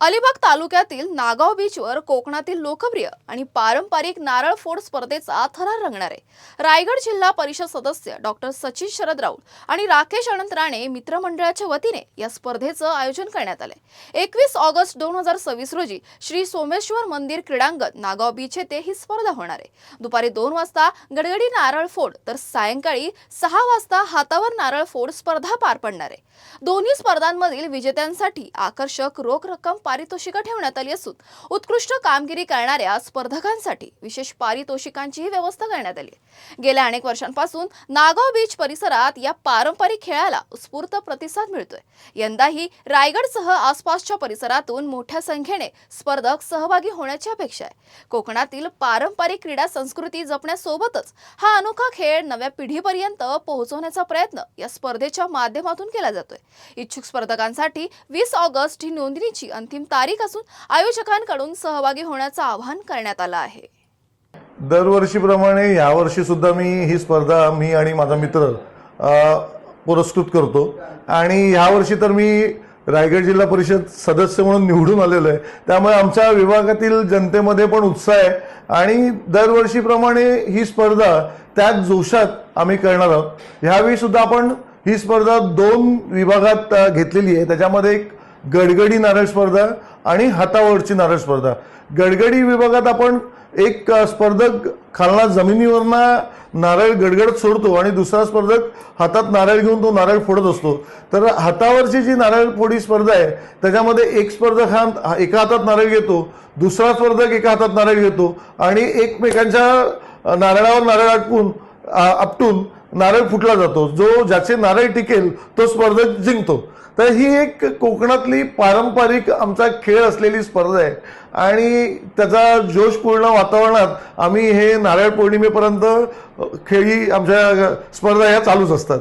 अलिबाग तालुक्यातील नागाव बीचवर कोकणातील लोकप्रिय आणि पारंपरिक नारळ फोड स्पर्धेचा थरार रंगणार आहे। रायगड जिल्हा परिषद सदस्य डॉक्टर सचिन शरद राऊत आणि राकेश अनंत राणे मित्रमंडळाच्या वतीने या स्पर्धेचं आयोजन करण्यात आले। 21 ऑगस्ट 2026 रोजी श्री सोमेश्वर मंदिर क्रीडांगण नागाव बीच येथे ही स्पर्धा होणार आहे। दुपारी 2 वाजता गडगडी नारळ फोड तर सायंकाळी 6 वाजता हातावर नारळ फोड स्पर्धा पार पडणार आहे। दोन्ही स्पर्धांमधील विजेत्यांसाठी आकर्षक रोख रक्कम पारितोषिकं ठेवण्यात आली असून उत्कृष्ट कामगिरी करणाऱ्या स्पर्धकांसाठी विशेष पारितोषिकांचीही व्यवस्था करण्यात आली आहे। गेल्या अनेक वर्षांपासून नागाव बीच परिसरात या पारंपरिक खेळाला उत्स्फूर्त प्रतिसाद मिळतोय। यंदाही रायगडसह आसपासच्या परिसरातून मोठ्या संख्येने स्पर्धक सहभागी होण्याची अपेक्षा आहे। कोकणातील पारंपरिक क्रीडा संस्कृती जपण्यासोबतच हा अनोखा खेळ नव्या पिढीपर्यंत पोहोचवण्याचा प्रयत्न या स्पर्धेच्या माध्यमातून केला जातोय। इच्छुक स्पर्धकांसाठी 20 ऑगस्ट ही नोंदणीची अंतिम तारीख असून आयोजकांकडून सहभागी होण्याचं आवाहन करण्यात आलं आहे। दरवर्षीप्रमाणे यावर्षी सुद्धा ही स्पर्धा मी आणि माझा मित्र पुरस्कृत करतो आणि यावर्षी तर मी रायगड जिल्हा परिषद सदस्य म्हणून निवडून आलेलो आहे। त्यामुळे आमच्या विभागातील जनतेमध्ये पण उत्साह आहे आणि दरवर्षीप्रमाणे ही स्पर्धा त्याच जोशात आम्ही करणार आहोत। यावेळी सुद्धा आपण ही स्पर्धा 2 विभागात घेतलेली आहे। त्याच्यामध्ये एक गडगडी नारळ स्पर्धा आणि हातावरची नारळ स्पर्धा। गडगडी विभागात आपण एक स्पर्धक खालना जमिनीवरनं नारळ गडगडत सोडतो आणि दुसरा स्पर्धक हातात नारळ घेऊन तो नारळ फोडत असतो। तर हातावरची जी नारळ फोडी स्पर्धा आहे त्याच्यामध्ये एक स्पर्धक हा एका हातात नारळ घेतो, दुसरा स्पर्धक एका हातात नारळ घेतो आणि एकमेकांच्या नारळावर नारळ आपटून नारळ फुटला जातो। ज्याचे नारळ टिकेल तो स्पर्धक जिंकतो। तर ही एक कोकणातली पारंपरिक आमचा खेळ असलेली स्पर्धा आहे आणि त्याचा जोशपूर्ण वातावरणात आम्ही हे नारळ पौर्णिमेपर्यंत खेळी आमच्या स्पर्धा या चालूच असतात।